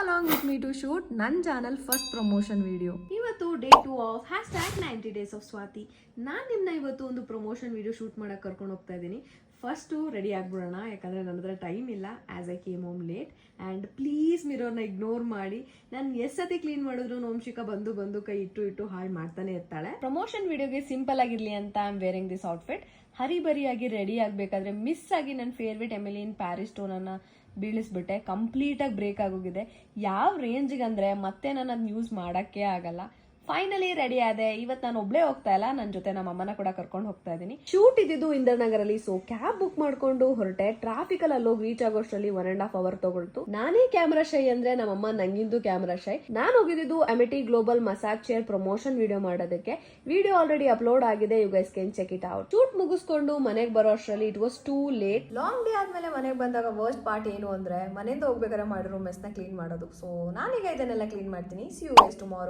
along with me to shoot ನನ್ನ channel first promotion video. ಇವತ್ತು day 2 of #90 days of Swathi. ನಾನು ನಿಮ್ಮನ್ನ ಇವತ್ತು ಒಂದು ಪ್ರಮೋಷನ್ ವಿಡಿಯೋ ಶೂಟ್ ಮಾಡಕ್ಕೆ ಕರ್ಕೊಂಡು ಹೋಗ್ತಾ ಇದ್ದೀನಿ. ಫಸ್ಟು ರೆಡಿ ಆಗ್ಬಿಡೋಣ, ಯಾಕಂದರೆ ನನ್ನ ಹತ್ರ ಟೈಮ್ ಇಲ್ಲ, as I came home late. And please ಮಿರೋರ್ನ ಇಗ್ನೋರ್ ಮಾಡಿ. ನಾನು ಎಷ್ಟತಿ ಕ್ಲೀನ್ ಮಾಡಿದ್ರು ವಂಶಿಕಾ ಬಂದು ಕೈ ಇಟ್ಟು ಹಾಳು ಮಾಡ್ತಾನೆ ಇರ್ತಾಳೆ. ಪ್ರಮೋಷನ್ ವಿಡಿಯೋಗೆ ಸಿಂಪಲ್ ಆಗಿರಲಿ ಅಂತ I am wearing this outfit. ಹರಿಬರಿಯಾಗಿ ರೆಡಿ ಆಗಬೇಕಾದ್ರೆ ಮಿಸ್ ಆಗಿ ನನ್ನ ಫೇವ್ರೇಟ್ ಎಮಿಲಿನ್ ಪ್ಯಾರಿಸ್ ಸ್ಟೋನನ್ನು ಬೀಳಿಸ್ಬಿಟ್ಟೆ. ಕಂಪ್ಲೀಟಾಗಿ ಬ್ರೇಕ್ ಆಗೋಗಿದೆ. ಯಾವ ರೇಂಜ್ಗೆ ಅಂದರೆ ಮತ್ತೆ ನಾನು ಅದನ್ನ ಯೂಸ್ ಮಾಡೋಕ್ಕೆ ಆಗಲ್ಲ. ಫೈನಲಿ ರೆಡಿ ಆದೆ. ಇವತ್ತು ನಾನು ಒಬ್ಳೇ ಹೋಗ್ತಾ ಇಲ್ಲ, ನನ್ನ ಜೊತೆ ನಮ್ಮ ಅಮ್ಮನ ಕೂಡ ಕರ್ಕೊಂಡು ಹೋಗ್ತಾ ಇದ್ದೀನಿ. ಶೂಟ್ ಇದ್ದಿದ್ದು ಇಂದಿರಾನಗರಲ್ಲಿ, ಸೊ ಕ್ಯಾಬ್ ಬುಕ್ ಮಾಡ್ಕೊಂಡು ಹೊರಟೆ. ಟ್ರಾಫಿಕ್ ಅಲ್ಲಿ ಹೋಗಿ ರೀಚ್ ಆಗೋಷ್ಟರಲ್ಲಿ 1.5 hour ತಗೊಳ್ತು. ನಾನೇ ಕ್ಯಾಮ್ರಾ ಶೈ ಅಂದ್ರೆ ನಮ್ಮಮ್ಮ ನಂಗಿಂದು ಕ್ಯಾಮ್ರಾ ಶೈ. ನಾನು ಹೋಗಿದ್ದು ಅಮೆಟಿ global massage chair promotion video ಮಾಡೋದಕ್ಕೆ. ವಿಡಿಯೋ ಆಲ್ರೆಡಿ ಅಪ್ಲೋಡ್ ಆಗಿದೆ, you guys can check it out. Shoot ಮುಗಿಸ್ಕೊಂಡು ಮನೆಗೆ ಬರೋ ಅಷ್ಟರಲ್ಲಿ it was too late. Long day ಆದ್ಮೇಲೆ ಮನೆಗೆ ಬಂದಾಗ ವರ್ಸ್ಟ್ ಪಾರ್ಟ್ ಏನು ಅಂದ್ರೆ ಮನೆಯಿಂದ ಹೋಗ್ಬೇಕಾದ್ರೆ ಮಾಡಿರೋ ಮೆಸ್ನ ಕ್ಲೀನ್ ಮಾಡೋದು. ಸೊ ನಾನೀಗ ಇದನ್ನೆಲ್ಲ ಕ್ಲೀನ್ ಮಾಡ್ತೀನಿ. See you guys tomorrow.